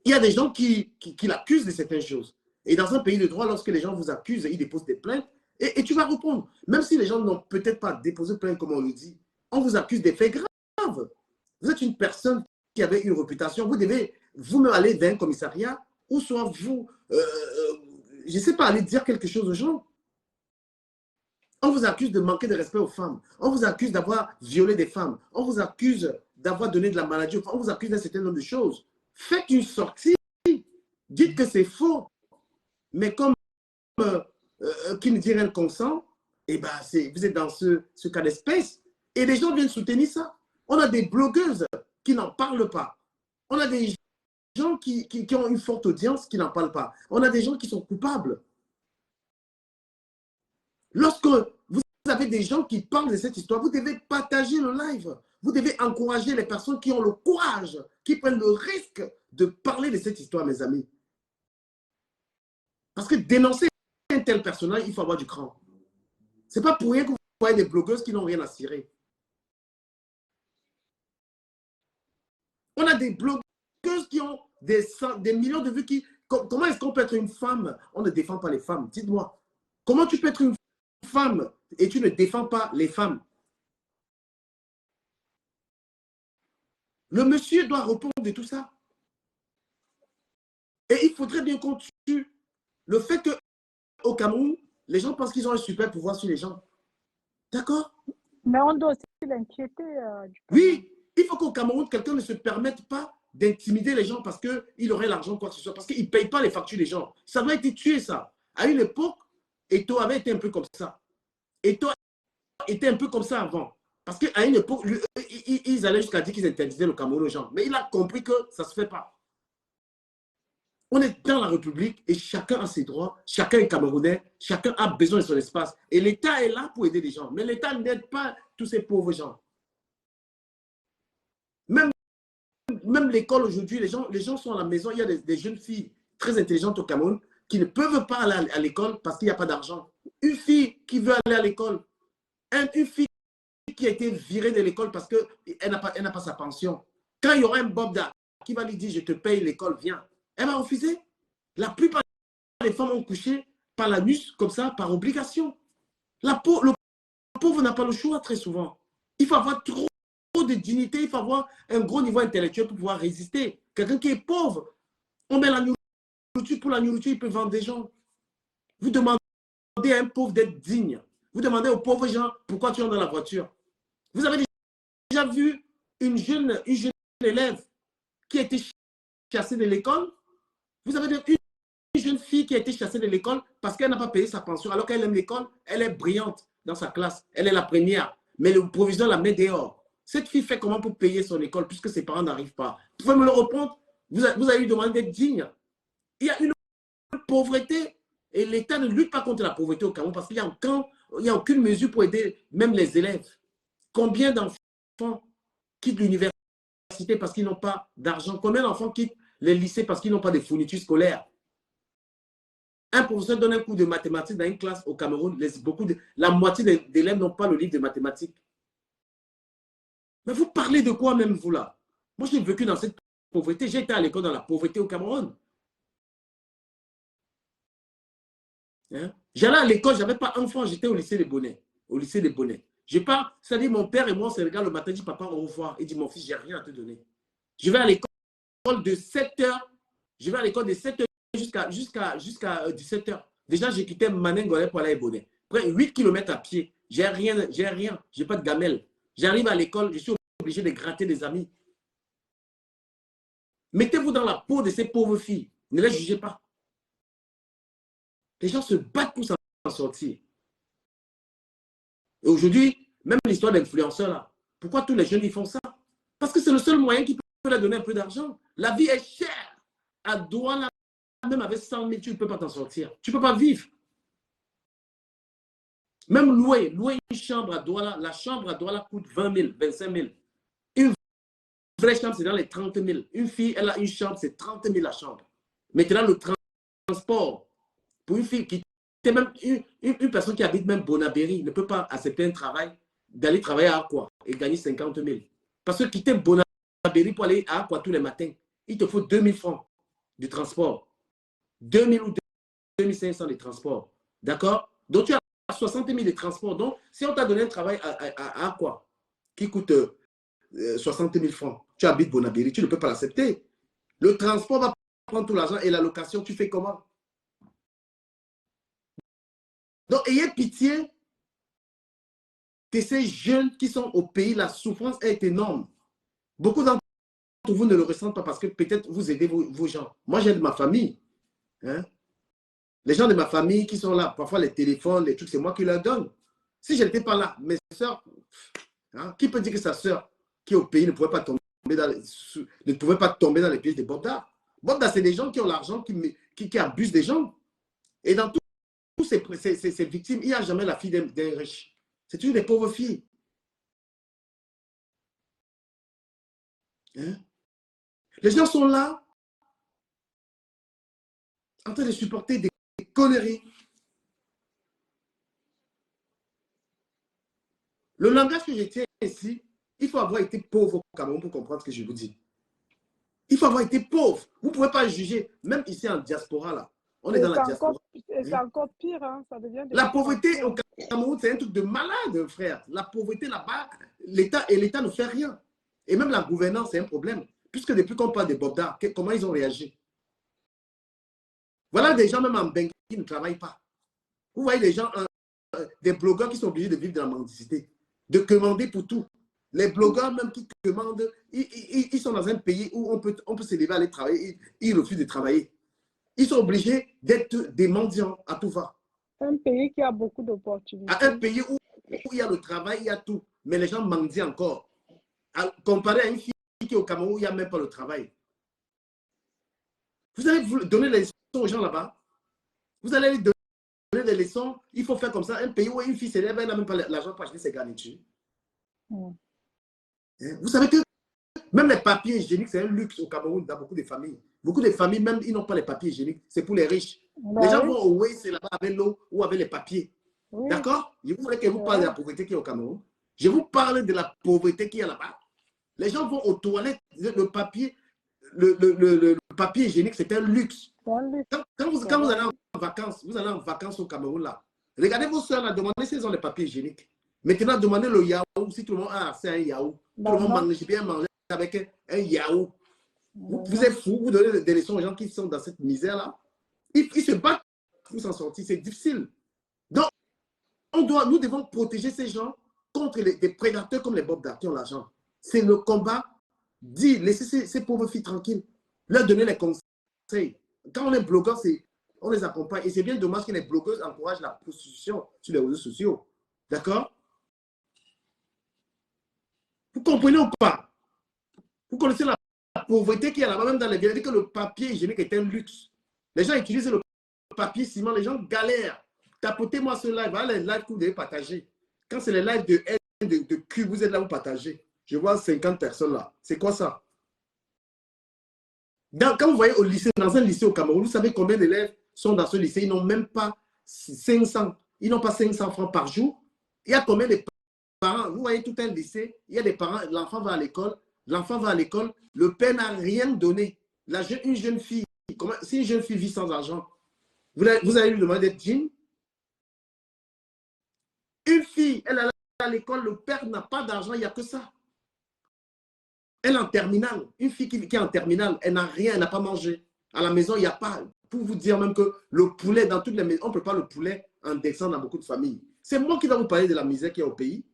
Il y a des gens qui l'accusent de certaines choses. Et dans un pays de droit, lorsque les gens vous accusent, ils déposent des plaintes, et tu vas répondre. Même si les gens n'ont peut-être pas déposé plainte, comme on le dit, on vous accuse des faits graves. Vous êtes une personne qui avait une réputation, vous devez vous-même aller vers un commissariat, ou soit vous, je ne sais pas, aller dire quelque chose aux gens. On vous accuse de manquer de respect aux femmes. On vous accuse d'avoir violé des femmes. On vous accuse d'avoir donné de la maladie aux femmes. On vous accuse d'un certain nombre de choses. Faites une sortie. Dites que c'est faux. Mais comme qui ne dit rien ne consent, eh ben vous êtes dans ce cas d'espèce. Et les gens viennent soutenir ça. On a des blogueuses qui n'en parlent pas. On a des gens qui ont une forte audience qui n'en parlent pas. On a des gens qui sont coupables. Lorsque vous avez des gens qui parlent de cette histoire, vous devez partager le live. Vous devez encourager les personnes qui ont le courage, qui prennent le risque de parler de cette histoire, mes amis. Parce que dénoncer un tel personnage, il faut avoir du cran. Ce n'est pas pour rien que vous voyez des blogueuses qui n'ont rien à cirer. On a des blogueuses qui ont des millions de vues. Comment est-ce qu'on peut être une femme? On ne défend pas les femmes. Dites-moi. Comment tu peux être une femme et tu ne défends pas les femmes? Le monsieur doit répondre de tout ça. Et il faudrait bien qu'on tue le fait qu'au Cameroun, les gens pensent qu'ils ont un super pouvoir sur les gens. D'accord? Mais on doit aussi l'inquiéter. Oui, il faut qu'au Cameroun, quelqu'un ne se permette pas d'intimider les gens parce qu'il aurait l'argent, quoi que ce soit, parce qu'il ne paye pas les factures des gens. Ça doit être tué, ça. À une époque, Eto'o avait été un peu comme ça. Eto'o était un peu comme ça avant. Parce qu'à une époque, ils allaient jusqu'à dire qu'ils interdisaient le Cameroun aux gens. Mais il a compris que ça ne se fait pas. On est dans la République et chacun a ses droits, chacun est Camerounais, chacun a besoin de son espace. Et l'État est là pour aider les gens. Mais l'État n'aide pas tous ces pauvres gens. Même l'école aujourd'hui, les gens sont à la maison. Il y a des jeunes filles très intelligentes au Cameroun qui ne peuvent pas aller à l'école parce qu'il n'y a pas d'argent. Une fille qui veut aller à l'école, une fille qui a été virée de l'école parce qu'elle n'a pas sa pension. Quand il y aura un Bobda qui va lui dire « je te paye l'école, viens », elle va refuser. La plupart des femmes ont couché par la nuit comme ça, par obligation. Le pauvre n'a pas le choix très souvent. Il faut avoir trop de dignité, il faut avoir un gros niveau intellectuel pour pouvoir résister. Quelqu'un qui est pauvre, on met la nourriture pour la nourriture, il peut vendre des gens. Vous demandez à un pauvre d'être digne. Vous demandez aux pauvres gens pourquoi tu es dans la voiture. Vous avez déjà vu une jeune élève qui a été chassée de l'école? Vous avez une jeune fille qui a été chassée de l'école parce qu'elle n'a pas payé sa pension alors qu'elle aime l'école, elle est brillante dans sa classe, elle est la première, mais le proviseur la met dehors. Cette fille fait comment pour payer son école puisque ses parents n'arrivent pas? Vous pouvez me le répondre? Vous avez lui demandé d'être digne. Il y a une pauvreté et l'État ne lutte pas contre la pauvreté au Cameroun parce qu'il n'y a aucune mesure pour aider même les élèves. Combien d'enfants quittent l'université parce qu'ils n'ont pas d'argent? Combien d'enfants quittent les lycées parce qu'ils n'ont pas de fournitures scolaires? Un professeur donne un cours de mathématiques dans une classe au Cameroun, la moitié d'élèves n'ont pas le livre de mathématiques. Mais vous parlez de quoi même, vous, là? Moi, j'ai vécu dans cette pauvreté. J'ai été à l'école dans la pauvreté au Cameroun. Hein? J'allais à l'école, je n'avais pas enfant, j'étais au lycée des Bonnets. Au lycée des Bonnets. Je pars, c'est-à-dire mon père et moi, on se regarde le matin, je dis papa, au revoir. Il dit mon fils, j'ai rien à te donner. Je vais à l'école de 7h. Je vais à l'école de 7h jusqu'à 17h. Déjà, j'ai quitté Manengolais pour aller à Bonnet. Près 8 km à pied. J'ai rien. J'ai pas de gamelle. J'arrive à l'école, je suis obligé de gratter des amis. Mettez-vous dans la peau de ces pauvres filles. Ne les jugez pas. Les gens se battent pour s'en sortir. Et aujourd'hui, même l'histoire d'influenceurs là, pourquoi tous les jeunes ils font ça? Parce que c'est le seul moyen qui peut leur donner un peu d'argent. La vie est chère. À Douala, même avec 100 000, tu ne peux pas t'en sortir. Tu ne peux pas vivre. Même louer une chambre à Douala, la chambre à Douala coûte 20 000, 25 000. Une vraie chambre, c'est dans les 30 000. Une fille, elle a une chambre, c'est 30 000 la chambre. Maintenant, le transport, pour une fille qui est même une personne qui habite même Bonabéry, ne peut pas accepter un travail, d'aller travailler à Aqua et gagner 50 000. Parce que quitter Bonabéry pour aller à Aqua tous les matins, il te faut 2 000 francs. du transport. 2000 ou 2500 de transport. D'accord? Donc, tu as 60 000 de transport. Donc, si on t'a donné un travail à quoi? Qui coûte 60 000 francs. Tu habites Bonabéry, tu ne peux pas l'accepter. Le transport va prendre tout l'argent et la location, tu fais comment? Donc, ayez pitié de ces jeunes qui sont au pays. La souffrance est énorme. Beaucoup d'entre vous ne le ressentent pas parce que peut-être vous aidez vos gens. Moi, j'aide ma famille. Hein? Les gens de ma famille qui sont là, parfois les téléphones, les trucs, c'est moi qui leur donne. Si je n'étais pas là, mes soeurs, hein, qui peut dire que sa soeur qui est au pays ne pouvait pas tomber dans les pièges de Bobda? Bobda, c'est des gens qui ont l'argent, qui abusent des gens. Et dans tous ces victimes, il n'y a jamais la fille d'un riche. C'est toujours des pauvres filles. Hein? Les gens sont là en train de supporter des conneries. Le langage que je tiens ici, il faut avoir été pauvre au Cameroun pour comprendre ce que je vous dis. Il faut avoir été pauvre. Vous ne pouvez pas juger, même ici en diaspora, là. On est dans la diaspora. C'est encore pire, hein? Ça devient la pauvreté au Cameroun, c'est un truc de malade, frère. La pauvreté là-bas, l'État ne fait rien. Et même la gouvernance, c'est un problème. Puisque depuis qu'on parle de Bobda, comment ils ont réagi? Voilà des gens, même en Bengue, qui ne travaillent pas. Vous voyez des gens, des blogueurs qui sont obligés de vivre de la mendicité, de commander pour tout. Les blogueurs même qui commandent, ils sont dans un pays où on peut se lever, aller travailler, ils refusent de travailler. Ils sont obligés d'être des mendiants à tout va. Un pays qui a beaucoup d'opportunités. Un pays où il y a le travail, il y a tout. Mais les gens mendient encore. Comparé à une fille qui est au Cameroun où il n'y a même pas le travail. Vous allez donner les leçons aux gens là-bas. Vous allez lui donner des leçons. Il faut faire comme ça. Un pays où une fille s'élève, elle n'a même pas l'argent pour acheter ses garnitures. Vous savez que même les papiers hygiéniques, c'est un luxe au Cameroun dans beaucoup de familles. Beaucoup de familles, même, ils n'ont pas les papiers hygiéniques. C'est pour les riches. Les gens vont au Waze, c'est là-bas avec l'eau ou avec les papiers. Oui. D'accord? Je voulais que vous parle de la pauvreté qui est au Cameroun. Je vous parle de la pauvreté qui est là-bas. Les gens vont aux toilettes. Le papier hygiénique, c'est un luxe. Quand vous allez en vacances au Cameroun, là, regardez vos soeurs, demandez s'ils ont les papiers hygiéniques. Maintenant, demandez le yaourt, si tout le monde a accès à un yaourt. Tout le monde mange bien manger avec un yaourt. Vous êtes fous, vous donnez des leçons aux gens qui sont dans cette misère-là. Ils se battent pour s'en sortir, c'est difficile. Donc, nous devons protéger ces gens contre des prédateurs comme les Bobda qui ont l'argent. C'est le combat. Laissez ces pauvres filles tranquilles. Leur donner les conseils. Quand on est blogueur, on les accompagne. Et c'est bien dommage que les blogueuses encouragent la prostitution sur les réseaux sociaux. D'accord? Vous comprenez ou pas? Vous connaissez la pauvreté qu'il y a là-bas, même dans les villes. Elle dit que le papier hygiénique est un luxe. Les gens utilisent le papier ciment, les gens galèrent. Tapotez-moi ce live, voilà les lives que vous devez partager. Quand c'est les lives de haine, de cul, vous êtes là, vous partagez. Je vois 50 personnes là. C'est quoi ça? Quand vous voyez au lycée, dans un lycée au Cameroun, vous savez combien d'élèves sont dans ce lycée? Ils n'ont même pas 500. Ils n'ont pas 500 francs par jour. Il y a combien de parents? Vous voyez tout un lycée, il y a des parents, l'enfant va à l'école, le père n'a rien donné. Une jeune fille, si une jeune fille vit sans argent, vous allez lui demander d'être digne? Une fille, elle est à l'école, le père n'a pas d'argent, il n'y a que ça. Elle est en terminale. Une fille qui est en terminale, elle n'a rien, elle n'a pas mangé. À la maison, il n'y a pas. Pour vous dire même que le poulet, dans toutes les maisons, on ne peut pas le poulet en descendre dans beaucoup de familles. C'est moi qui vais vous parler de la misère qu'il y a au pays.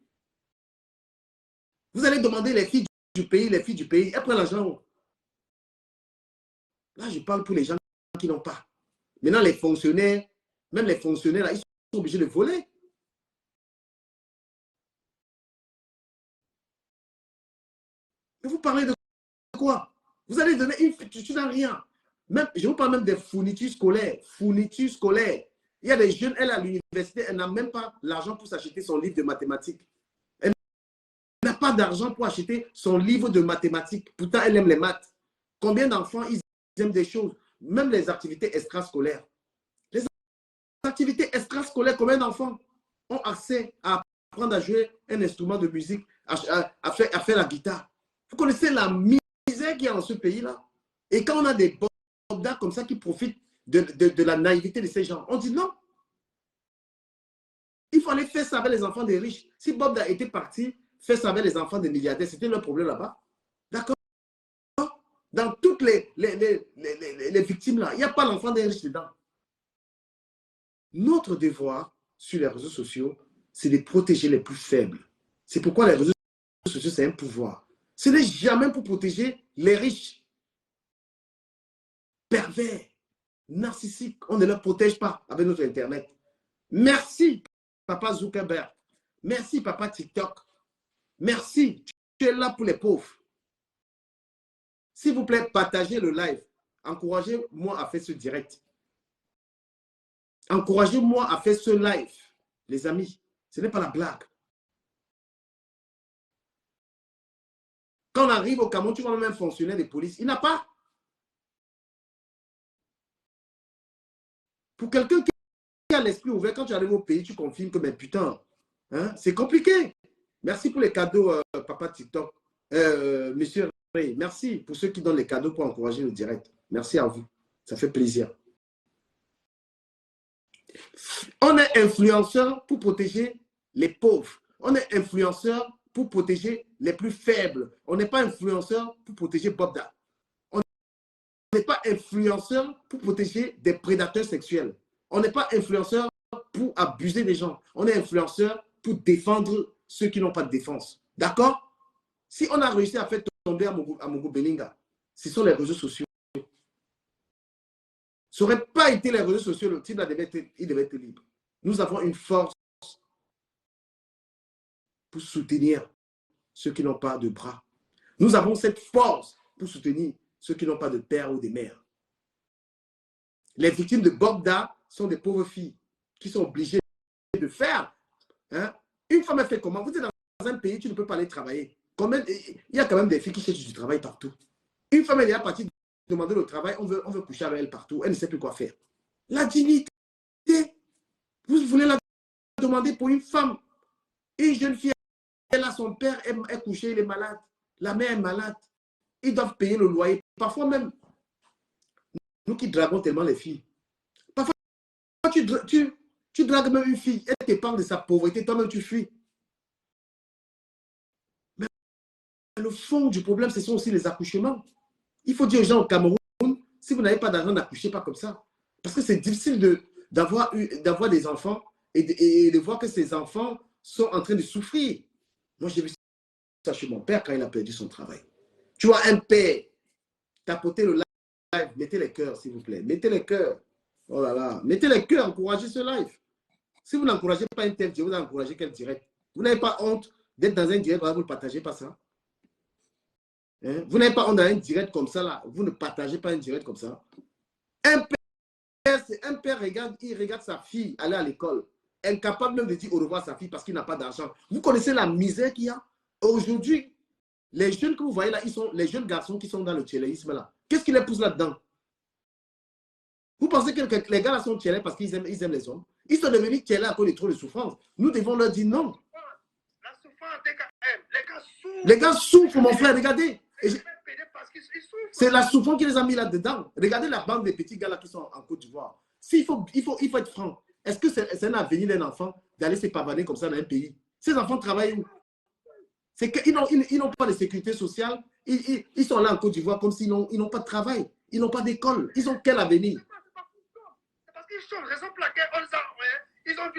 Vous allez demander les filles du pays, elles prennent l'argent. Là, je parle pour les gens qui n'ont pas. Maintenant, les fonctionnaires, même les fonctionnaires, là, ils sont obligés de voler. Et vous parlez de quoi? Vous allez donner tu n'as rien. Même, je vous parle même des fournitures scolaires. Fournitures scolaires. Il y a des jeunes, elle à l'université, elle n'a même pas l'argent pour s'acheter son livre de mathématiques. Elle n'a pas d'argent pour acheter son livre de mathématiques. Pourtant, elle aime les maths. Combien d'enfants, ils aiment des choses? Même les activités extrascolaires. Les activités extrascolaires, combien d'enfants ont accès à apprendre à jouer un instrument de musique, à faire la guitare? Vous connaissez la misère qu'il y a dans ce pays-là? Et quand on a des Bogda comme ça qui profite de la naïveté de ces gens. On dit non. Il faut aller faire ça avec les enfants des riches. Si Bogda était parti faire ça avec les enfants des milliardaires, c'était leur problème là-bas. D'accord? Dans toutes les victimes là, il n'y a pas l'enfant des riches dedans. Notre devoir sur les réseaux sociaux, c'est de protéger les plus faibles. C'est pourquoi les réseaux sociaux, c'est un pouvoir. Ce n'est jamais pour protéger les riches. Pervers, narcissiques, on ne les protège pas avec notre Internet. Merci, papa Zuckerberg. Merci, papa TikTok. Merci, tu es là pour les pauvres. S'il vous plaît, partagez le live. Encouragez-moi à faire ce direct. Encouragez-moi à faire ce live, les amis. Ce n'est pas la blague. Quand on arrive au Cameroun, tu vois même un fonctionnaire de police. Il n'a pas. Pour quelqu'un qui a l'esprit ouvert, quand tu arrives au pays, tu confirmes que, mais putain, hein, c'est compliqué. Merci pour les cadeaux, papa TikTok. Monsieur Ray, merci pour ceux qui donnent les cadeaux pour encourager le direct. Merci à vous. Ça fait plaisir. On est influenceur pour protéger les pauvres. On est influenceur pour protéger les plus faibles. On n'est pas influenceur pour protéger Bogda. On n'est pas influenceur pour protéger des prédateurs sexuels. On n'est pas influenceur pour abuser des gens. On est influenceur pour défendre ceux qui n'ont pas de défense. D'accord? Si on a réussi à faire tomber à Mogo Belinga, ce sont les réseaux sociaux. Ça n'aurait pas été les réseaux sociaux, le type il devait être libre. Nous avons une force pour soutenir ceux qui n'ont pas de bras. Nous avons cette force pour soutenir ceux qui n'ont pas de père ou de mère. Les victimes de Bogda sont des pauvres filles qui sont obligées de faire. Hein? Une femme, elle fait comment? Vous êtes dans un pays, tu ne peux pas aller travailler. Il y a quand même des filles qui cherchent du travail partout. Une femme, elle est partie demander le travail, on veut coucher avec elle partout. Elle ne sait plus quoi faire. La dignité, vous voulez la demander pour une femme. Une jeune fille, elle a son père est couché, il est malade. La mère est malade. Ils doivent payer le loyer. Parfois même, nous qui draguons tellement les filles. Parfois, tu dragues même une fille, elle t'épargne de sa pauvreté, toi-même tu fuis. Mais le fond du problème, ce sont aussi les accouchements. Il faut dire aux gens au Cameroun, si vous n'avez pas d'argent, n'accouchez pas comme ça. Parce que c'est difficile d'avoir des enfants et de voir que ces enfants sont en train de souffrir. Moi, j'ai vu ça chez mon père quand il a perdu son travail. Tu vois, un père, tapotez le live, mettez les cœurs, s'il vous plaît. Mettez les cœurs. Oh là là, mettez les cœurs, encouragez ce live. Si vous n'encouragez pas un tel, je vous encouragez quel direct. Vous n'avez pas honte d'être dans un direct, vous ne le partagez pas ça. Hein? Vous n'avez pas honte dans un direct comme ça, là. Vous ne partagez pas un direct comme ça. Un père regarde, il regarde sa fille aller à l'école, incapable même de dire au revoir à sa fille parce qu'il n'a pas d'argent. Vous connaissez la misère qu'il y a? Aujourd'hui, les jeunes que vous voyez là, ils sont les jeunes garçons qui sont dans le tchéléisme là. Qu'est-ce qui les pousse là-dedans? Vous pensez que les gars là sont tchélés parce qu'ils aiment les hommes? Ils sont devenus tchélés à cause de trop de souffrance. Nous devons leur dire non. La souffrance des gars, les gars souffrent. Les gars souffrent, mon frère, regardez. C'est la souffrance qui les a mis là-dedans. Regardez la bande des petits gars là qui sont en Côte d'Ivoire. Il faut être franc. Est-ce que c'est un avenir d'un enfant d'aller se pavaner comme ça dans un pays? Ces enfants travaillent où? C'est qu'ils n'ont pas de sécurité sociale. Ils sont là en Côte d'Ivoire comme s'ils n'ont pas de travail. Ils n'ont pas d'école. Ils ont quel avenir? C'est parce qu'ils sont raison pour laquelle ils ont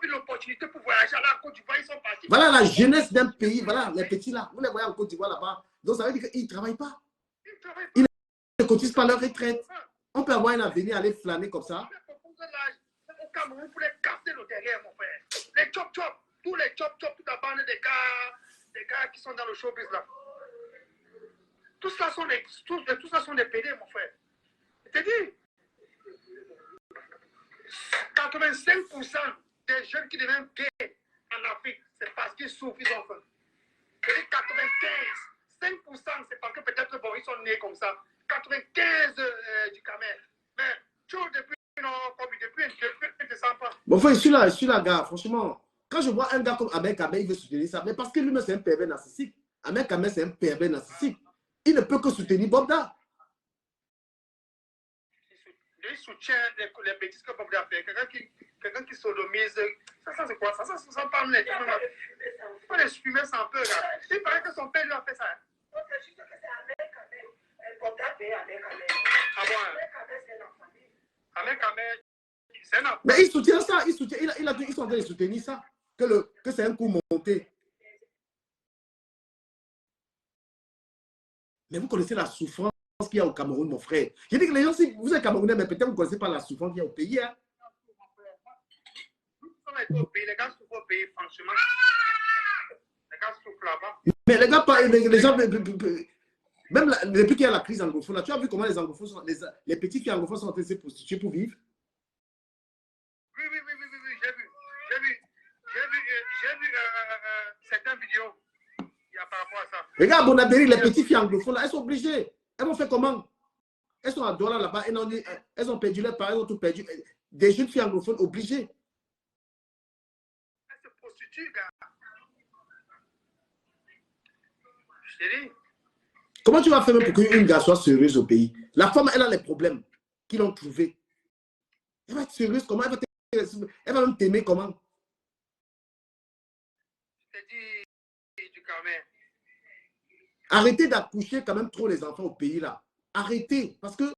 vu l'opportunité pour voyager là en Côte d'Ivoire. Ils sont partis. Voilà la jeunesse d'un pays. Voilà les petits là. Vous les voyez en Côte d'Ivoire là-bas. Donc ça veut dire qu'ils ne travaillent pas. Ils ne cotisent pas leur retraite. On peut avoir un avenir, aller flâner comme ça. Au Cameroun, pour les casser le derrière, mon frère. Les chop-chop, tous les chop-chop, toute la bande des gars qui sont dans le showbiz là. Tout ça sont des PD, mon frère. Je te dis, 85% des jeunes qui deviennent gays en Afrique, c'est parce qu'ils souffrent, ils ont faim. Je dis 95, 5% c'est parce que peut-être bon, ils sont nés comme ça. 95 du Cameroun. Mais toujours depuis, depuis, je ne sens pas. Bon, frère, je suis là, gars, franchement. Quand je vois un gars comme Ahmed Kamel, il veut soutenir ça. Mais parce que lui-même, c'est un pervers narcissique. Ahmed Kamel, c'est un pervers narcissique. Il ne peut que soutenir Bogda. il soutient les bêtises que Bob a fait. Quelqu'un qui sodomise. Ça c'est quoi? Ça parle net. Il faut les fumer ça un peu. Là. Il paraît que son père lui a fait ça. Ah bon? Avec Ahmed, c'est un enfant. Mais il soutient ça. Ils sont en train de soutenir ça. Que c'est un coup monté. Mais vous connaissez la souffrance qu'il y a au Cameroun, mon frère. Je dis que les gens, si vous êtes Camerounais, mais peut-être vous ne connaissez pas la souffrance qu'il y a au pays. Hein. Les gars souffrent au pays, franchement. Les gars souffrent là-bas. Mais les gars, les gens, même depuis qu'il y a la crise anglophone, là, tu as vu comment les anglophones sont, les petits filles anglophones sont en train de se prostituer pour vivre? Oui, j'ai vu certaines vidéos. Il y a par rapport à ça. Regarde, Bonabéry, les petites filles anglophones, là, elles sont obligées. Elles vont faire comment? Elles sont à Douala là-bas, elles ont perdu leurs parents, elles ont tout perdu. Des jeunes filles anglophones obligées. Elles se prostituent, gars. Je te dis. Comment tu vas faire pour qu'une gars soit sérieuse au pays? La femme, elle a les problèmes qu'ils ont trouvés. Elle va être sérieuse comment? Elle va même t'aimer comment? Je te dis du Carmen. Arrêtez d'accoucher quand même trop les enfants au pays là. Arrêtez. Parce que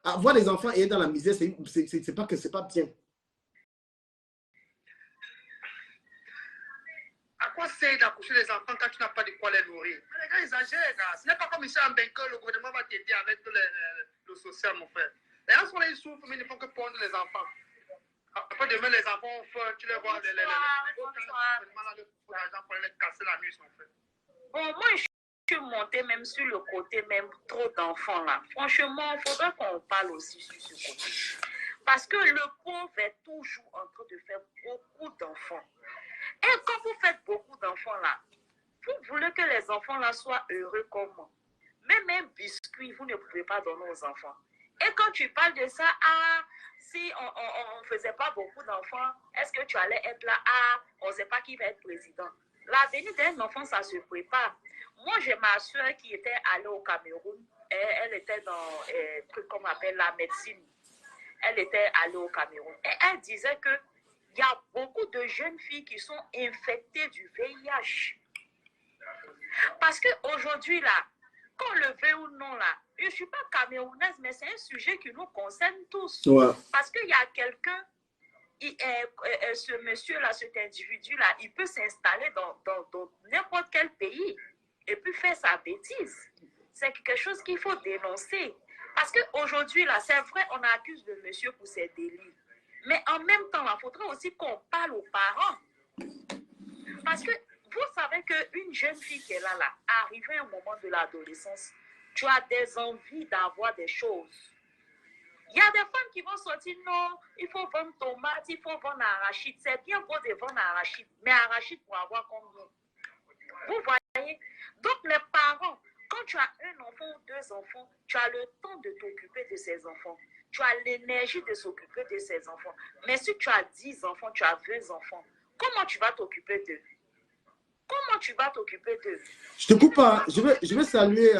avoir les enfants et être dans la misère, c'est pas que c'est pas bien. À quoi sert d'accoucher les enfants quand tu n'as pas de quoi les nourrir? Les gars exagèrent, gars. Ce n'est pas comme ici en Benko, le gouvernement va t'aider avec le social, mon frère. Les gens sont là, ils souffrent, mais ils ne font que pondre les enfants. Après demain, les enfants ont faim, tu les vois, les l'argent pour les casser la nuit, mon frère. Bon, moi, je suis montée même sur le côté, même trop d'enfants là. Franchement, il faudrait qu'on parle aussi sur ce côté. Parce que le pauvre est toujours en train de faire beaucoup d'enfants. Et quand vous faites beaucoup d'enfants là, vous voulez que les enfants là soient heureux comme moi. Même un biscuit, vous ne pouvez pas donner aux enfants. Et quand tu parles de ça, si on ne faisait pas beaucoup d'enfants, est-ce que tu allais être là? On ne sait pas qui va être président. L'avenir d'un enfant, ça se prépare. Moi, j'ai ma soeur qui était allée au Cameroun. Elle était dans un truc qu'on appelle la médecine. Elle était allée au Cameroun. Et elle disait qu'il y a beaucoup de jeunes filles qui sont infectées du VIH. Parce qu'aujourd'hui, là, qu'on le veut ou non, là, je ne suis pas camerounaise, mais c'est un sujet qui nous concerne tous. Ouais. Parce qu'il y a quelqu'un, ce monsieur-là, cet individu-là, il peut s'installer dans n'importe quel pays et puis faire sa bêtise. C'est quelque chose qu'il faut dénoncer. Parce qu'aujourd'hui, là, c'est vrai, on accuse le monsieur pour ses délits. Mais en même temps, il faudrait aussi qu'on parle aux parents. Parce que vous savez qu'une jeune fille qui est là, arrivée à un moment de l'adolescence, tu as des envies d'avoir des choses. Il y a des femmes qui vont sortir, non, il faut vendre tomates, il faut vendre arachide. C'est bien beau de vendre arachide, mais arachide pour avoir combien? Vous voyez? Donc les parents, quand tu as un enfant ou deux enfants, tu as le temps de t'occuper de ces enfants. Tu as l'énergie de s'occuper de ces enfants. Mais si tu as 10 enfants, tu as 20 enfants, comment tu vas t'occuper d'eux? Comment tu vas t'occuper d'eux? Je te coupe pas. Je vais saluer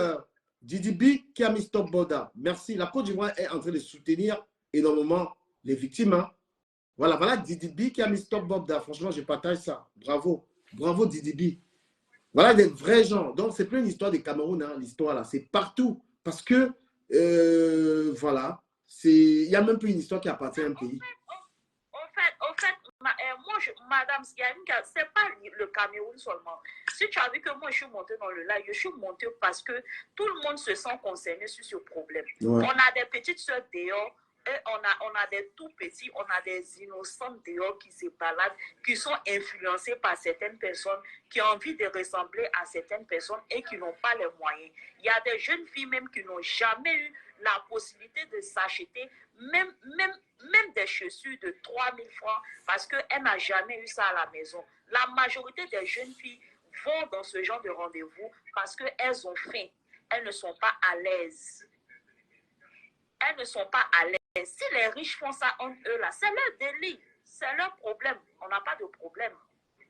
Didi B qui a mis Stop Border. Merci. La Côte d'Ivoire est en train de soutenir énormément les victimes. Hein. Voilà Didi B qui a mis Stop Border. Franchement, je partage ça. Bravo. Bravo Didi B. Voilà des vrais gens. Donc, c'est plus une histoire de Cameroun, hein, l'histoire là. C'est partout. Parce que, voilà, il n'y a même plus une histoire qui appartient à un pays. En fait, Madame Sianika, ce n'est pas le Cameroun seulement. Si tu as vu que moi, je suis montée dans le live, je suis montée parce que tout le monde se sent concerné sur ce problème. Ouais. On a des petites soeurs dehors, et on a des tout petits, on a des innocents dehors qui se baladent, qui sont influencés par certaines personnes, qui ont envie de ressembler à certaines personnes et qui n'ont pas les moyens. Il y a des jeunes filles même qui n'ont jamais eu la possibilité de s'acheter même des chaussures de 3 000 francs parce qu'elle n'a jamais eu ça à la maison. La majorité des jeunes filles vont dans ce genre de rendez-vous parce qu'elles ont faim. Elles ne sont pas à l'aise. Elles ne sont pas à l'aise. Si les riches font ça entre eux, là, c'est leur délit. C'est leur problème. On n'a pas de problème.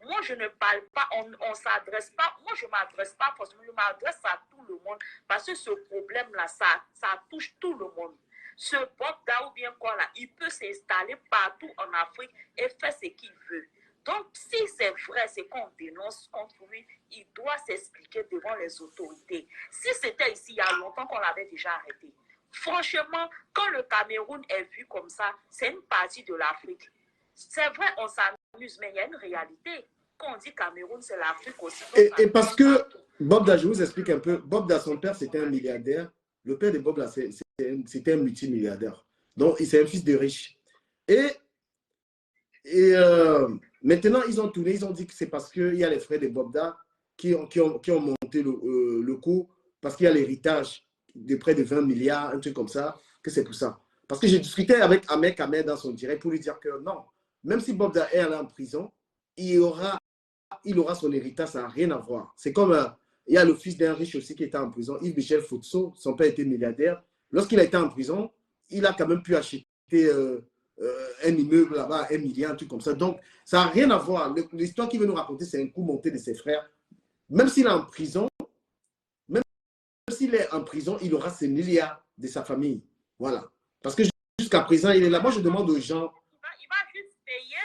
Moi, je ne parle pas, on ne s'adresse pas. Moi, je ne m'adresse pas forcément, je m'adresse à tout le monde parce que ce problème-là, ça touche tout le monde. Ce Bobda ou bien quoi là, il peut s'installer partout en Afrique et faire ce qu'il veut. Donc, si c'est vrai, c'est qu'on dénonce contre lui, il doit s'expliquer devant les autorités. Si c'était ici, il y a longtemps qu'on l'avait déjà arrêté. Franchement, quand le Cameroun est vu comme ça, c'est une partie de l'Afrique. C'est vrai, on s'amuse, mais il y a une réalité. Quand on dit Cameroun, c'est l'Afrique aussi. Et parce que Bobda, je vous explique un peu, Bobda, son père, c'était un milliardaire. Le père de Bobda, c'était un multimilliardaire. Donc, c'est un fils de riche. Et maintenant, ils ont tourné, ils ont dit que c'est parce qu'il y a les frères de Bobda qui ont monté le coup, parce qu'il y a l'héritage de près de 20 milliards, un truc comme ça, que c'est pour ça. Parce que j'ai discuté avec Ahmed Kamer dans son direct pour lui dire que non, même si Bobda est allé en prison, il aura son héritage, ça n'a rien à voir. C'est comme, il y a le fils d'un riche aussi qui était en prison, Yves-Michel Foutso, son père était milliardaire. Lorsqu'il a été en prison, il a quand même pu acheter un immeuble là-bas, 1 milliard, un truc comme ça. Donc, ça n'a rien à voir. L'histoire qu'il veut nous raconter, c'est un coup monté de ses frères. Même s'il est en prison, il aura ses milliards de sa famille. Voilà. Parce que jusqu'à présent, il est là. Moi, je demande aux gens. Il va juste payer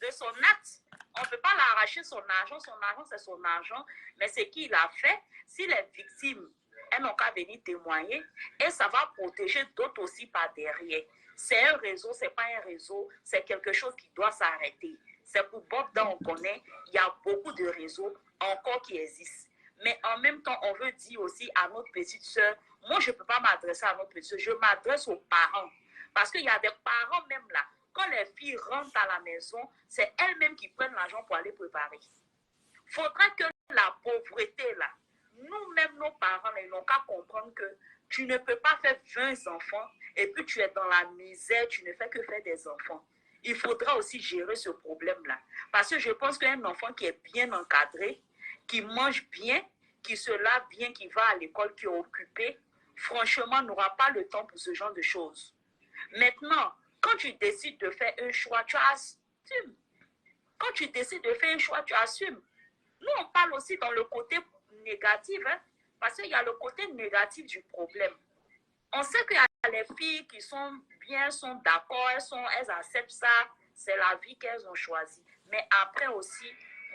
de son acte. On ne peut pas l'arracher son argent. Son argent, c'est son argent. Mais ce qu'il a fait, si les victimes, elles n'ont qu'à venir témoigner, et ça va protéger d'autres aussi par derrière. C'est un réseau, ce n'est pas un réseau. C'est quelque chose qui doit s'arrêter. C'est pour Bobda, on connaît. Il y a beaucoup de réseaux encore qui existent. Mais en même temps, on veut dire aussi à notre petite soeur, moi, je ne peux pas m'adresser à notre petite soeur, je m'adresse aux parents. Parce qu'il y a des parents même là, quand les filles rentrent à la maison, c'est elles-mêmes qui prennent l'argent pour aller préparer. Il faudra que la pauvreté là, nous-mêmes, nos parents, ils n'ont qu'à comprendre que tu ne peux pas faire 20 enfants et puis tu es dans la misère, tu ne fais que faire des enfants. Il faudra aussi gérer ce problème-là. Parce que je pense qu'un enfant qui est bien encadré, qui mange bien, qui se lave bien, qui va à l'école, qui est occupé, franchement, n'aura pas le temps pour ce genre de choses. Maintenant, quand tu décides de faire un choix, tu assumes. Quand tu décides de faire un choix, tu assumes. Nous, on parle aussi dans le côté négatif, hein, parce qu'il y a le côté négatif du problème. On sait qu'il y a les filles qui sont bien, sont d'accord, elles acceptent ça, c'est la vie qu'elles ont choisie. Mais après aussi,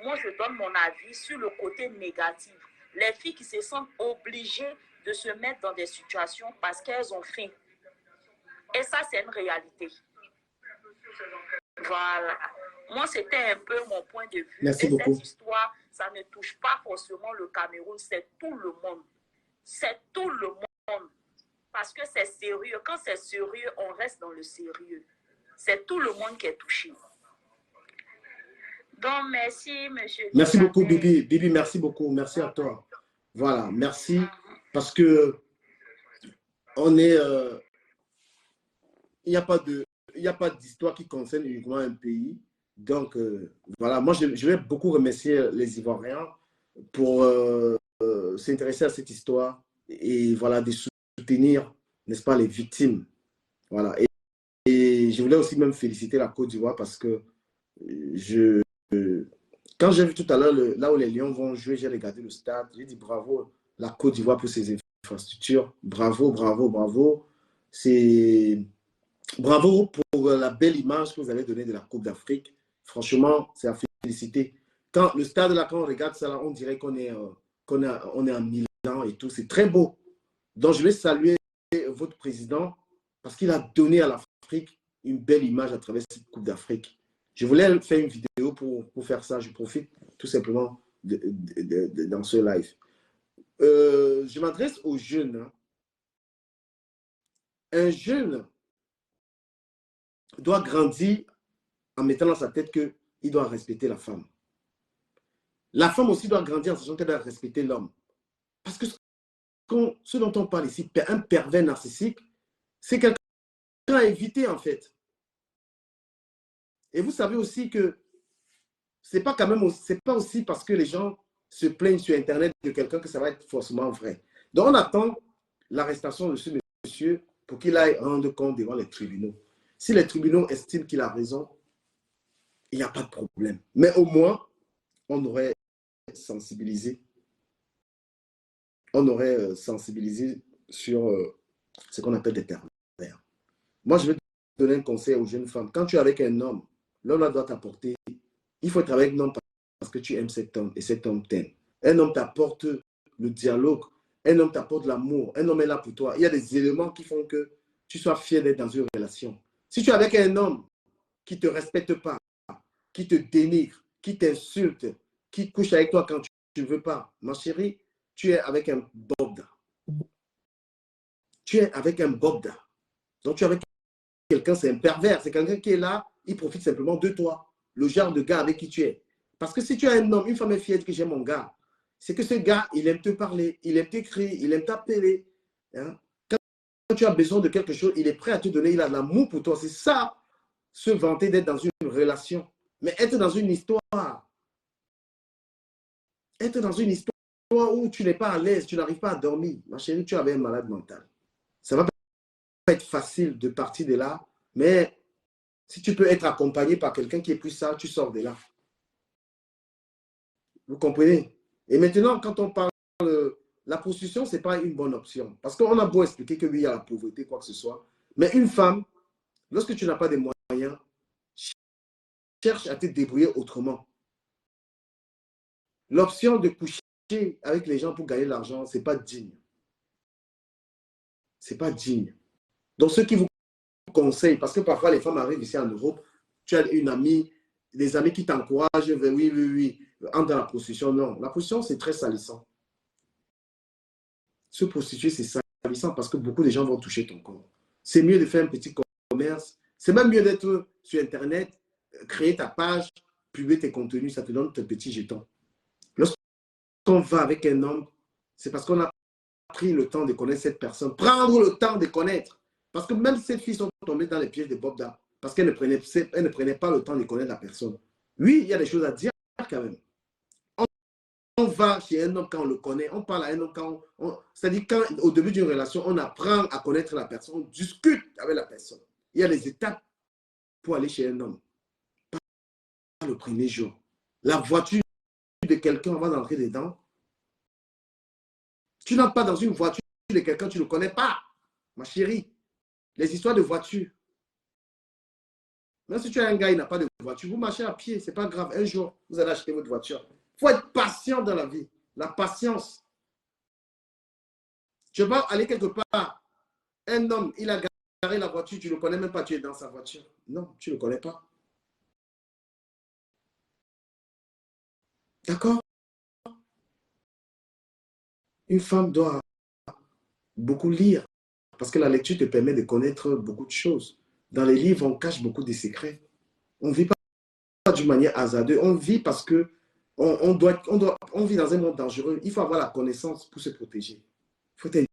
moi, je donne mon avis sur le côté négatif. Les filles qui se sentent obligées de se mettre dans des situations parce qu'elles ont faim. Et ça, c'est une réalité. Voilà. Moi, c'était un peu mon point de vue. Merci beaucoup. Cette histoire, ça ne touche pas forcément le Cameroun, c'est tout le monde. C'est tout le monde. Parce que c'est sérieux. Quand c'est sérieux, on reste dans le sérieux. C'est tout le monde qui est touché. Donc, merci, monsieur. Merci beaucoup, Bibi. Bibi, merci beaucoup. Merci à toi. Voilà, merci. Parce que on est... il n'y a pas d'histoire qui concerne uniquement un pays. Donc, voilà, moi, je vais beaucoup remercier les Ivoiriens pour s'intéresser à cette histoire et voilà, de soutenir, n'est-ce pas, les victimes. Voilà. Et je voulais aussi même féliciter la Côte d'Ivoire parce que quand j'ai vu tout à l'heure là où les Lions vont jouer, j'ai regardé le stade, j'ai dit bravo la Côte d'Ivoire pour ses infrastructures. Bravo, bravo, bravo. Bravo pour la belle image que vous avez donnée de la Coupe d'Afrique. Franchement, c'est à féliciter. Quand le stade, là, quand on regarde ça, là, on dirait qu'on est en Milan et tout. C'est très beau. Donc, je vais saluer votre président parce qu'il a donné à l'Afrique une belle image à travers cette Coupe d'Afrique. Je voulais faire une vidéo pour faire ça. Je profite tout simplement dans ce live. Je m'adresse aux jeunes. Hein. Un jeune doit grandir en mettant dans sa tête qu'il doit respecter la femme. La femme aussi doit grandir en sachant qu'elle doit respecter l'homme. Parce que ce dont on parle ici, un pervers narcissique, c'est quelqu'un à éviter en fait. Et vous savez aussi que c'est pas aussi parce que les gens se plaignent sur Internet de quelqu'un que ça va être forcément vrai. Donc on attend l'arrestation de ce monsieur pour qu'il aille rendre compte devant les tribunaux. Si les tribunaux estiment qu'il a raison, il n'y a pas de problème. Mais au moins, on aurait sensibilisé. On aurait sensibilisé sur ce qu'on appelle des pervers. Moi, je vais te donner un conseil aux jeunes femmes. Quand tu es avec un homme, l'homme doit t'apporter. Il faut être avec un homme parce que tu aimes cet homme et cet homme t'aime. Un homme t'apporte le dialogue. Un homme t'apporte l'amour. Un homme est là pour toi. Il y a des éléments qui font que tu sois fier d'être dans une relation. Si tu es avec un homme qui ne te respecte pas, qui te dénigre, qui t'insulte, qui couche avec toi quand tu ne veux pas, ma chérie, tu es avec un bobda. Tu es avec un bobda. Donc tu es avec quelqu'un, c'est un pervers. C'est quelqu'un qui est là, il profite simplement de toi. Le genre de gars avec qui tu es. Parce que si tu as un homme, une femme est fière que j'aime mon gars, c'est que ce gars, il aime te parler, il aime t'écrire, il aime t'appeler. Hein? Quand tu as besoin de quelque chose, il est prêt à te donner, il a de l'amour pour toi. C'est ça, se vanter d'être dans une relation. Mais être dans une histoire, être dans une histoire où tu n'es pas à l'aise, tu n'arrives pas à dormir. Ma chérie, tu avais un malade mental. Ça ne va pas être facile de partir de là, mais si tu peux être accompagné par quelqu'un qui est plus sage, tu sors de là. Vous comprenez? Et maintenant, quand on parle de la prostitution, ce n'est pas une bonne option. Parce qu'on a beau expliquer que oui, il y a la pauvreté, quoi que ce soit. Mais une femme, lorsque tu n'as pas de moyens, cherche à te débrouiller autrement. L'option de coucher avec les gens pour gagner de l'argent, ce n'est pas digne. Ce n'est pas digne. Donc, ceux qui vous conseillent, parce que parfois les femmes arrivent ici en Europe, tu as une amie, des amis qui t'encouragent, oui, entre dans la prostitution. Non, la prostitution, c'est très salissant. Se prostituer, c'est salissant parce que beaucoup de gens vont toucher ton corps. C'est mieux de faire un petit commerce. C'est même mieux d'être sur Internet, créer ta page, publier tes contenus, ça te donne tes petits jetons. Lorsqu'on va avec un homme, c'est parce qu'on a pris le temps de connaître cette personne. Prendre le temps de connaître. Parce que même ces filles sont tombées dans les pièges de Bobda parce qu'elles ne prenaient pas le temps de connaître la personne. Oui, il y a des choses à dire quand même. On va chez un homme quand on le connaît, on parle à un homme quand c'est-à-dire qu'au début d'une relation, on apprend à connaître la personne, on discute avec la personne. Il y a des étapes pour aller chez un homme. Pas le premier jour. La voiture de quelqu'un avant d'entrer dedans, tu n'entres pas dans une voiture de quelqu'un, tu ne le connais pas, ma chérie. Les histoires de voiture. Même si tu as un gars, il n'a pas de voiture, vous marchez à pied, ce n'est pas grave. Un jour, vous allez acheter votre voiture. Il faut être patient dans la vie. La patience. Tu vas aller quelque part. Un homme, il a garé la voiture, tu ne le connais même pas, tu es dans sa voiture. Non, tu ne le connais pas. D'accord? Une femme doit beaucoup lire. Parce que la lecture te permet de connaître beaucoup de choses. Dans les livres, on cache beaucoup de secrets. On ne vit pas d'une manière hasardeuse. On vit parce que on vit dans un monde dangereux. Il faut avoir la connaissance pour se protéger. Il faut être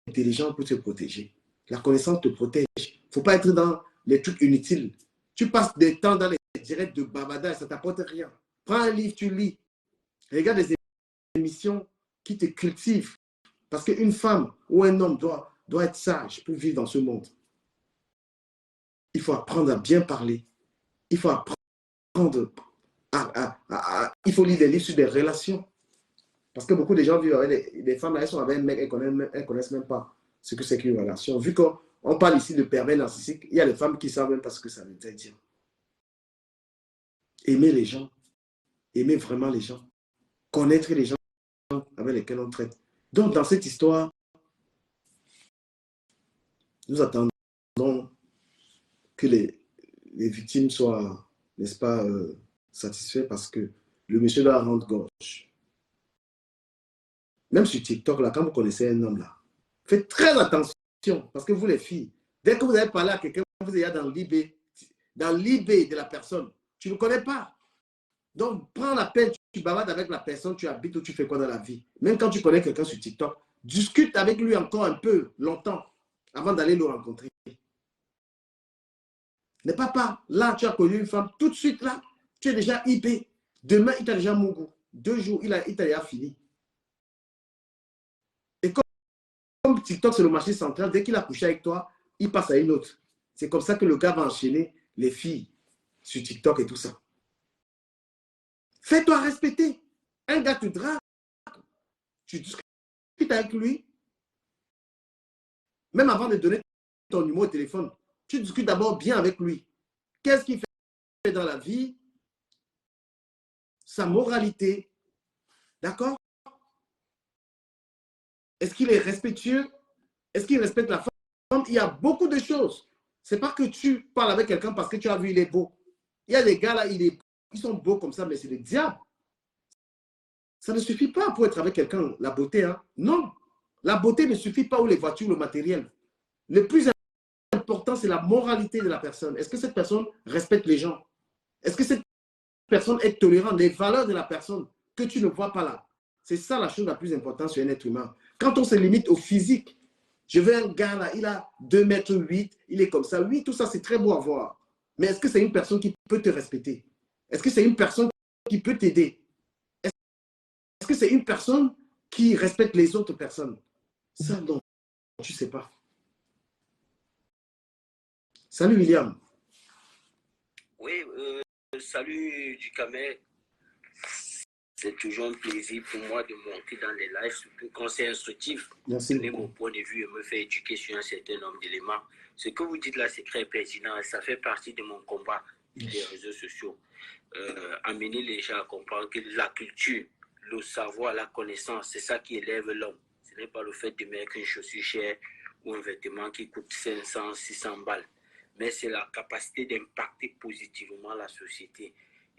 intelligent pour se protéger. La connaissance te protège. Il ne faut pas être dans les trucs inutiles. Tu passes des temps dans les directs de bavardage, ça ne t'apporte rien. Prends un livre, tu lis. Regarde des émissions qui te cultivent. Parce qu'une femme ou un homme doit être sage pour vivre dans ce monde. Il faut apprendre à bien parler. Il faut apprendre il faut lire des livres sur des relations. Parce que beaucoup de gens vivent avec des femmes, elles sont avec un mec, elles ne connaissent même pas ce que c'est qu'une relation. Vu qu'on parle ici de pervers narcissiques, il y a des femmes qui ne savent même pas ce que ça veut dire. Aimer les gens, aimer vraiment les gens, connaître les gens avec lesquels on traite. Donc, dans cette histoire, nous attendons que les victimes soient, n'est-ce pas, satisfaits parce que le monsieur doit rendre gorge. Même sur TikTok, là, quand vous connaissez un homme, là, faites très attention parce que vous, les filles, dès que vous avez parlé à quelqu'un, vous êtes dans l'IB de la personne. Tu ne le connais pas. Donc, prends la peine, tu bavardes avec la personne, tu habites ou tu fais quoi dans la vie. Même quand tu connais quelqu'un sur TikTok, discute avec lui encore un peu, longtemps, avant d'aller le rencontrer. N'est pas là, tu as connu une femme, tout de suite là, tu es déjà IP. Demain, il t'a déjà mougou. 2 jours, il t'a déjà fini. Et comme TikTok, c'est le marché central, dès qu'il a couché avec toi, il passe à une autre. C'est comme ça que le gars va enchaîner les filles sur TikTok et tout ça. Fais-toi respecter. Un gars te drague. Tu discutes avec lui. Même avant de donner ton numéro de téléphone, tu discutes d'abord bien avec lui. Qu'est-ce qu'il fait dans la vie? Sa moralité. D'accord? Est-ce qu'il est respectueux? Est-ce qu'il respecte la femme? Il y a beaucoup de choses. Ce n'est pas que tu parles avec quelqu'un parce que tu as vu, il est beau. Il y a des gars là, ils sont beaux comme ça, mais c'est le diable. Ça ne suffit pas pour être avec quelqu'un, la beauté. Hein? Non. La beauté ne suffit pas ou les voitures, le matériel. Le plus important, c'est la moralité de la personne. Est-ce que cette personne respecte les gens? Est-ce que cette personne est tolérante? Les valeurs de la personne que tu ne vois pas là. C'est ça la chose la plus importante sur un être humain. Quand on se limite au physique, je veux un gars là, il a 2,8 m, il est comme ça. Oui, tout ça, c'est très beau à voir. Mais est-ce que c'est une personne qui peut te respecter? Est-ce que c'est une personne qui peut t'aider? Est-ce que c'est une personne qui respecte les autres personnes? Ça, non, tu ne sais pas. Salut, William. Oui, salut Ducamel. C'est toujours un plaisir pour moi de monter dans les lives, surtout quand c'est instructif. Merci. Donner mon point de vue et me faire éduquer sur un certain nombre d'éléments. Ce que vous dites là, c'est très pertinent et ça fait partie de mon combat sur les réseaux sociaux. Amener les gens à comprendre que la culture, le savoir, la connaissance, c'est ça qui élève l'homme. Ce n'est pas le fait de mettre une chaussure chère ou un vêtement qui coûte 500, 600 balles. Mais c'est la capacité d'impacter positivement la société.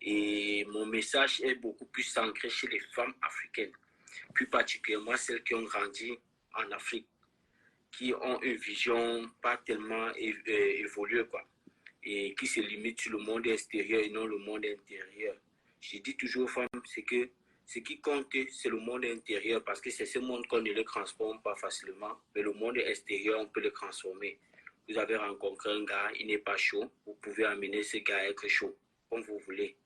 Et mon message est beaucoup plus ancré chez les femmes africaines, plus particulièrement celles qui ont grandi en Afrique, qui ont une vision pas tellement évoluée, quoi, et qui se limitent sur le monde extérieur et non le monde intérieur. Je dis toujours aux femmes, c'est que ce qui compte, c'est le monde intérieur, parce que c'est ce monde qu'on ne le transforme pas facilement, mais le monde extérieur, on peut le transformer. Vous avez rencontré un gars, il n'est pas chaud, vous pouvez amener ce gars à être chaud, comme vous voulez.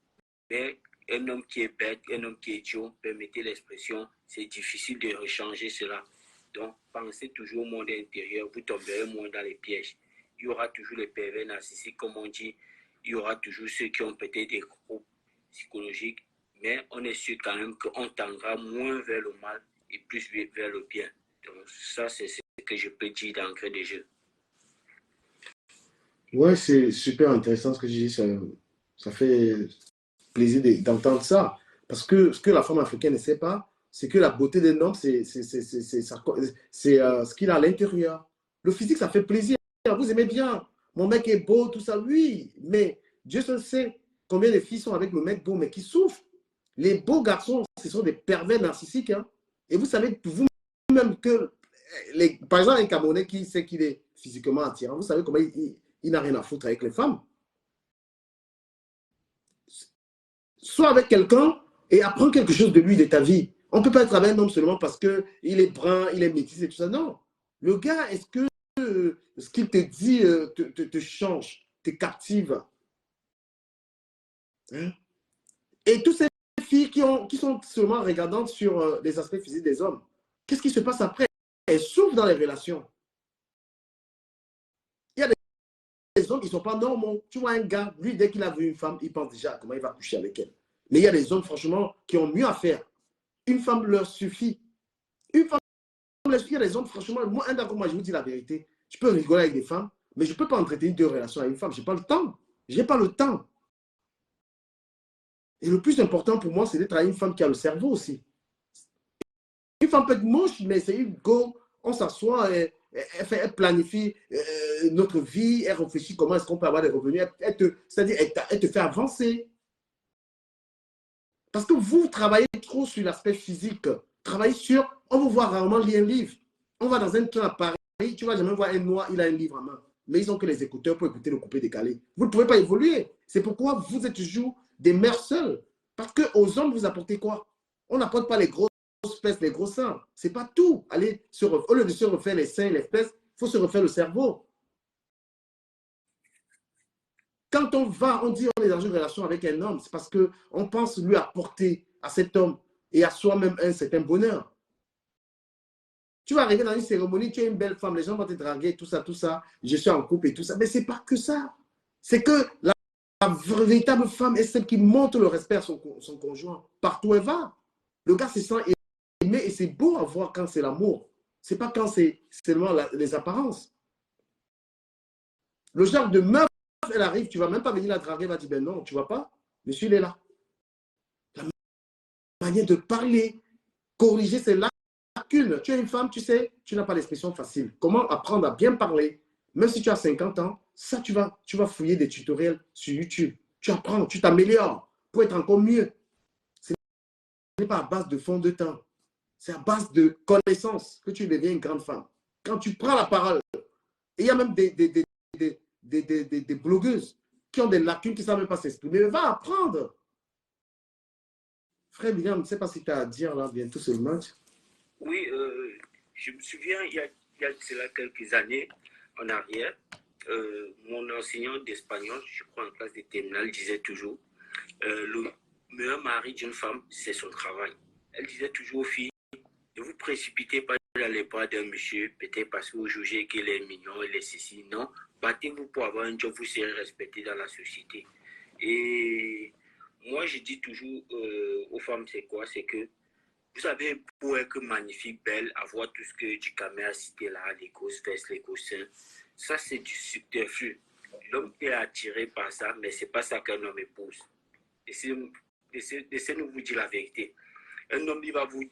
Mais un homme qui est bête, un homme qui est idiot, permettez l'expression, c'est difficile de rechanger cela. Donc, pensez toujours au monde intérieur, vous tomberez moins dans les pièges. Il y aura toujours les pervers narcissiques, comme on dit. Il y aura toujours ceux qui ont peut-être des groupes psychologiques, mais on est sûr quand même qu'on tendra moins vers le mal et plus vers le bien. Donc, ça, c'est ce que je peux dire d'entrée de jeu. Ouais, c'est super intéressant ce que je dis. Ça fait plaisir d'entendre ça. Parce que ce que la femme africaine ne sait pas, c'est que la beauté d'un homme, c'est ce qu'il a à l'intérieur. Le physique, ça fait plaisir. Vous aimez bien. Mon mec est beau, tout ça, oui. Mais Dieu seul sait combien de filles sont avec le mec beau, mais qui souffrent. Les beaux garçons, ce sont des pervers narcissiques. Hein. Et vous savez vous-même que, par exemple, un Camerounais qui sait qu'il est physiquement attirant, vous savez comment il n'a rien à foutre avec les femmes. Sois avec quelqu'un et apprends quelque chose de lui, de ta vie. On ne peut pas être avec un homme seulement parce qu'il est brun, il est métis et tout ça. Non. Le gars, est-ce que ce qu'il te dit te change, te captive? Hein? Et toutes ces filles qui sont seulement regardantes sur les aspects physiques des hommes, qu'est-ce qui se passe après? Elles souffrent dans les relations. Il y a des hommes qui ne sont pas normaux. Tu vois un gars, lui, dès qu'il a vu une femme, il pense déjà à comment il va coucher avec elle. Mais il y a des hommes, franchement, qui ont mieux à faire. Une femme leur suffit. Une femme leur suffit. Il y a des hommes, franchement, moi, un d'accord, moi, je vous dis la vérité. Je peux rigoler avec des femmes, mais je ne peux pas entretenir deux relations avec une femme. Je n'ai pas le temps. Je n'ai pas le temps. Et le plus important pour moi, c'est d'être avec une femme qui a le cerveau aussi. Une femme peut être moche, mais c'est une go. On s'assoit, elle planifie notre vie, elle réfléchit comment est-ce qu'on peut avoir des revenus. C'est-à-dire, elle te fait avancer. Parce que vous travaillez trop sur l'aspect physique. Travaillez sur, on vous voit rarement lire un livre. On va dans un train à Paris, tu vas jamais voir un noir, il a un livre en main. Mais ils ont que les écouteurs pour écouter le coupé décalé. Vous ne pouvez pas évoluer. C'est pourquoi vous êtes toujours des mères seules. Parce qu'aux hommes, vous apportez quoi? On n'apporte pas les grosses fesses, les gros seins. Ce n'est pas tout. Allez, au lieu de se refaire les seins, les fesses, il faut se refaire le cerveau. Quand on dit on est dans une relation avec un homme, c'est parce qu'on pense lui apporter à cet homme et à soi-même un certain bonheur. Tu vas arriver dans une cérémonie, tu es une belle femme, les gens vont te draguer, tout ça, je suis en couple et tout ça. Mais ce n'est pas que ça. C'est que la véritable femme est celle qui montre le respect à son conjoint. Partout où elle va. Le gars se sent aimé et c'est beau à voir quand c'est l'amour. Ce n'est pas quand c'est seulement les apparences. Le genre de meuf, elle arrive, tu ne vas même pas venir la draguer, elle va dire, ben non, tu ne vois pas, monsieur, il est là. La manière de parler, corriger ses lacunes. Tu es une femme, tu sais, tu n'as pas l'expression facile. Comment apprendre à bien parler, même si tu as 50 ans, ça, tu vas fouiller des tutoriels sur YouTube. Tu apprends, tu t'améliores pour être encore mieux. Ce n'est pas à base de fond de teint. C'est à base de connaissances que tu deviens une grande femme. Quand tu prends la parole, et il y a même des blogueuses qui ont des lacunes, qui ne savent même pas s'exprimer, mais va apprendre. Frère William, je ne sais pas si tu as à dire là bientôt ce match. Oui, je me souviens, il y a cela quelques années en arrière, mon enseignant d'espagnol, je crois en classe de terminale, disait toujours, le meilleur mari d'une femme, c'est son travail. Elle disait toujours aux filles, ne vous précipitez pas dans les bras d'un monsieur, peut-être parce que vous jugez qu'il est mignon, il est ceci. Non, battez-vous pour avoir un job, vous serez respecté dans la société. Et moi, je dis toujours aux femmes, c'est quoi? C'est que vous avez beau être magnifique, belle, avoir tout ce que Djikame a cité là, les grosses fesses, les gros seins. Ça, c'est du subterfuge. L'homme est attiré par ça, mais ce n'est pas ça qu'un homme épouse. Laissez-nous vous dire la vérité. Un homme, il va vous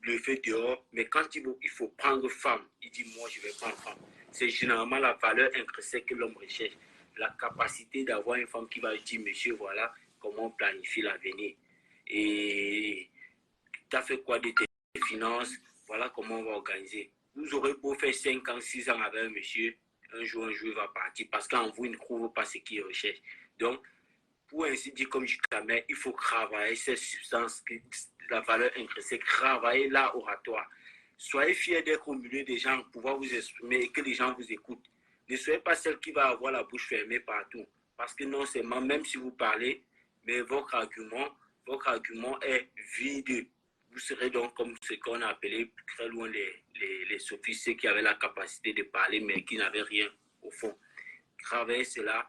le faire dehors, mais quand il faut prendre femme, il dit, moi, je vais prendre femme. C'est généralement la valeur intrinsèque que l'homme recherche. La capacité d'avoir une femme qui va dire, monsieur, voilà comment on planifie l'avenir. Et tu as fait quoi de tes finances, voilà comment on va organiser. Vous aurez beau faire 5 ans, 6 ans avec un monsieur, un jour, il va partir parce qu'en vous, il ne trouve pas ce qu'il recherche. Donc, pour ainsi dire, comme Djikame, il faut travailler ces substances, la valeur intrinsèque, travailler là oratoire. Soyez fiers d'être au milieu des gens, pouvoir vous exprimer et que les gens vous écoutent. Ne soyez pas celle qui va avoir la bouche fermée partout. Parce que non seulement, même si vous parlez, mais votre argument est vide. Vous serez donc comme ce qu'on a appelé très loin les sophistes, ceux qui avaient la capacité de parler, mais qui n'avaient rien au fond. Travaillez cela.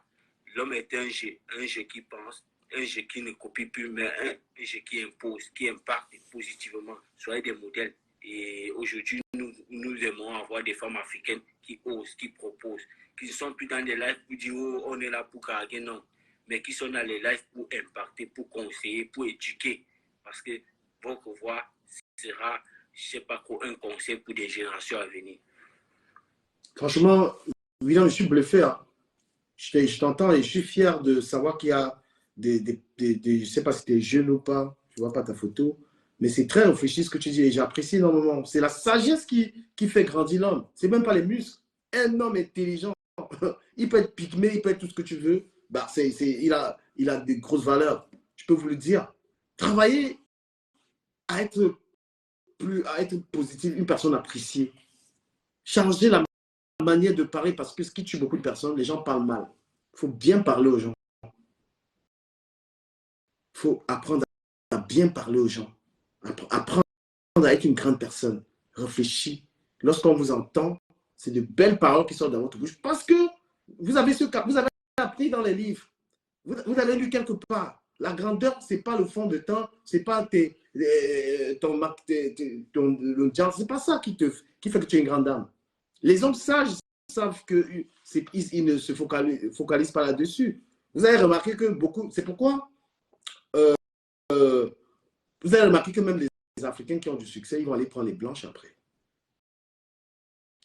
L'homme est un jeu qui pense, un jeu qui ne copie plus, mais un jeu qui impose, qui impacte positivement. Soyez des modèles. Et aujourd'hui, nous aimons avoir des femmes africaines qui osent, qui proposent, qui ne sont plus dans des lives pour dire oh, on est là pour carguer, non, mais qui sont dans les lives pour impacter, pour conseiller, pour éduquer. Parce que votre voix sera, je ne sais pas quoi, un conseil pour des générations à venir. Franchement, William, je suis bluffé. Hein. Je t'entends et je suis fier de savoir qu'il y a je ne sais pas si tu es jeune ou pas, je ne vois pas ta photo, mais c'est très réfléchi ce que tu dis et j'apprécie énormément. C'est la sagesse qui fait grandir l'homme. Ce n'est même pas les muscles. Un homme intelligent, il peut être pygmée, il peut être tout ce que tu veux. Bah, il a des grosses valeurs. Je peux vous le dire. Travaillez à être positif, une personne appréciée. Changer la manière de parler parce que ce qui tue beaucoup de personnes, les gens parlent mal. Il faut bien parler aux gens. Il faut apprendre à bien parler aux gens. Apprendre à être une grande personne. Réfléchis. Lorsqu'on vous entend, c'est de belles paroles qui sortent de votre bouche parce que vous avez appris dans les livres. Vous avez lu quelque part. La grandeur, ce n'est pas le fond de teint, ce n'est pas le genre, ce n'est pas ça qui fait que tu es une grande dame. Les hommes sages savent qu'ils ne se focalisent pas là-dessus. Vous avez remarqué que beaucoup, c'est pourquoi vous avez remarqué que même les Africains qui ont du succès, ils vont aller prendre les blanches après.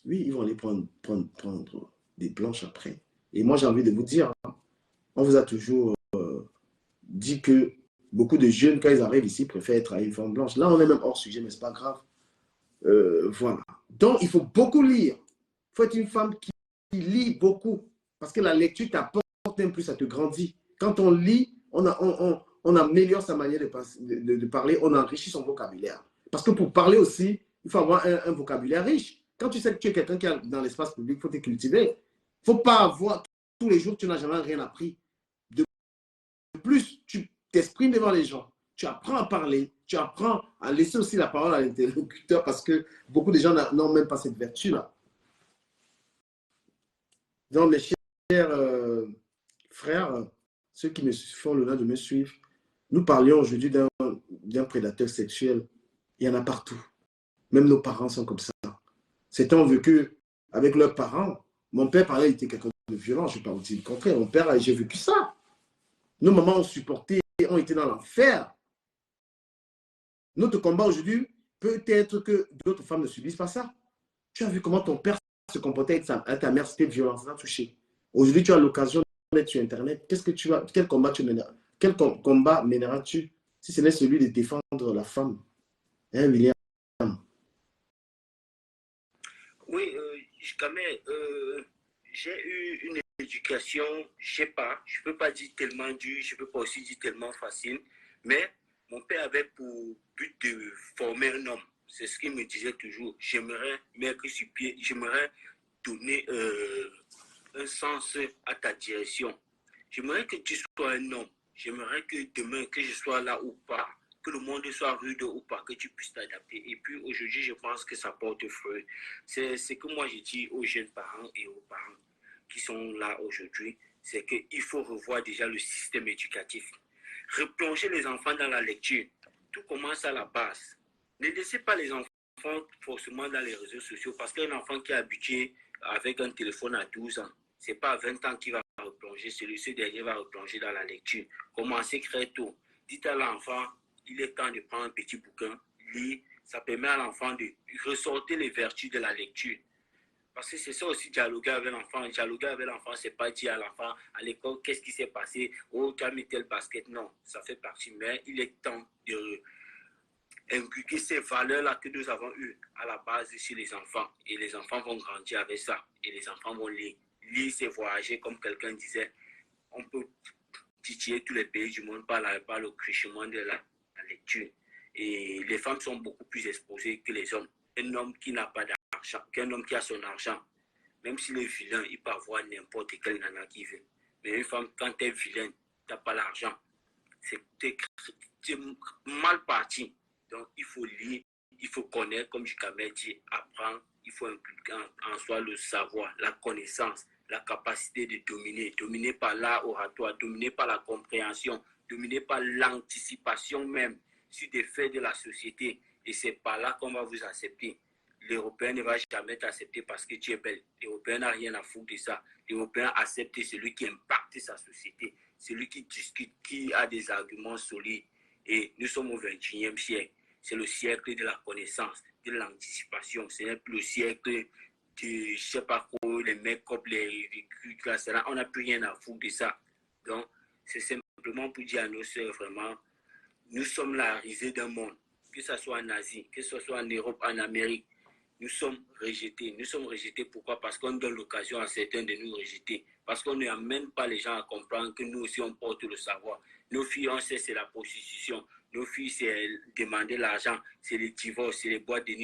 Oui, ils vont aller prendre des blanches après. Et moi, j'ai envie de vous dire, on vous a toujours dit que beaucoup de jeunes, quand ils arrivent ici, préfèrent être à une femme blanche. Là, on est même hors sujet, mais ce n'est pas grave. Voilà. Donc, il faut beaucoup lire. Il faut être une femme qui lit beaucoup. Parce que la lecture t'apporte un plus, ça te grandit. Quand on lit, on améliore sa manière de parler, on enrichit son vocabulaire. Parce que pour parler aussi, il faut avoir un vocabulaire riche. Quand tu sais que tu es quelqu'un qui est dans l'espace public, il faut te cultiver. Il ne faut pas avoir tous les jours, tu n'as jamais rien appris. De plus, tu t'exprimes devant les gens. Tu apprends à parler, tu apprends à laisser aussi la parole à l'interlocuteur parce que beaucoup de gens n'ont même pas cette vertu-là. Donc, mes chers frères, ceux qui me font l'honneur de me suivre, nous parlions aujourd'hui d'un prédateur sexuel. Il y en a partout. Même nos parents sont comme ça. Certains ont vécu avec leurs parents. Mon père, pareil, était quelqu'un de violence, je ne vais pas vous dire le contraire. Mon père, j'ai vécu ça. Nos mamans ont supporté, ont été dans l'enfer. Notre combat aujourd'hui, peut-être que d'autres femmes ne subissent pas ça. Tu as vu comment ton père se comportait avec ta mère, c'était violent, ça t'a touché. Aujourd'hui, tu as l'occasion d'être sur Internet. Quel combat tu mèneras? Quel combat mèneras-tu si ce n'est celui de défendre la femme? Hein, William? Oui, Kamel, j'ai eu une éducation, je ne sais pas, je ne peux pas dire tellement dure, je ne peux pas aussi dire tellement facile, mais mon père avait pour but de former un homme. C'est ce qu'il me disait toujours. J'aimerais mettre sur pied, j'aimerais donner un sens à ta direction. J'aimerais que tu sois un homme. J'aimerais que demain, que je sois là ou pas, que le monde soit rude ou pas, que tu puisses t'adapter. Et puis aujourd'hui, je pense que ça porte fruit. C'est ce que moi je dis aux jeunes parents et aux parents qui sont là aujourd'hui, c'est qu'il faut revoir déjà le système éducatif. Replonger les enfants dans la lecture. Tout commence à la base. Ne laissez pas les enfants forcément dans les réseaux sociaux parce qu'un enfant qui est habitué avec un téléphone à 12 ans, ce n'est pas à 20 ans qu'il va replonger, ce dernier va replonger dans la lecture. Commencez très tôt. Dites à l'enfant, il est temps de prendre un petit bouquin, lire, ça permet à l'enfant de ressortir les vertus de la lecture. Parce que c'est ça aussi, dialoguer avec l'enfant. Dialoguer avec l'enfant, c'est pas dire à l'enfant, à l'école, qu'est-ce qui s'est passé? Oh, tu as mis tel basket. Non, ça fait partie. Mais il est temps de inculquer ces valeurs-là que nous avons eues à la base chez les enfants. Et les enfants vont grandir avec ça. Et les enfants vont lire. Lire, c'est voyager, comme quelqu'un disait. On peut titiller tous les pays du monde par le crichement de la lecture. Et les femmes sont beaucoup plus exposées que les hommes. Un homme qui n'a pas d'argent, qu'un homme qui a son argent, même s'il est vilain, il peut avoir n'importe quel nana qui veut. Mais une femme, quand tu es vilaine, tu n'as pas l'argent. C'est mal parti. Donc, il faut lire, il faut connaître, comme Kamel dit, apprendre. Il faut inculquer en soi le savoir, la connaissance, la capacité de dominer. Dominer par l'art oratoire, dominer par la compréhension, dominer par l'anticipation même sur des faits de la société. Et c'est par là qu'on va vous accepter. L'Européen ne va jamais t'accepter parce que tu es belle. L'Européen n'a rien à foutre de ça. L'Européen accepte celui qui impacte sa société, celui qui discute, qui a des arguments solides. Et nous sommes au XXIe siècle. C'est le siècle de la connaissance, de l'anticipation. Ce n'est plus le siècle de, je ne sais pas quoi, les make-up, les classes. On n'a plus rien à foutre de ça. Donc, c'est simplement pour dire à nos sœurs, vraiment, nous sommes la risée d'un monde, que ce soit en Asie, que ce soit en Europe, en Amérique. Nous sommes rejetés. Nous sommes rejetés pourquoi? Parce qu'on donne l'occasion à certains de nous rejeter. Parce qu'on n'amène pas les gens à comprendre que nous aussi on porte le savoir. Nos filles, on sait c'est la prostitution. Nos filles, c'est demander l'argent, c'est les divorces, c'est les boîtes de nuit.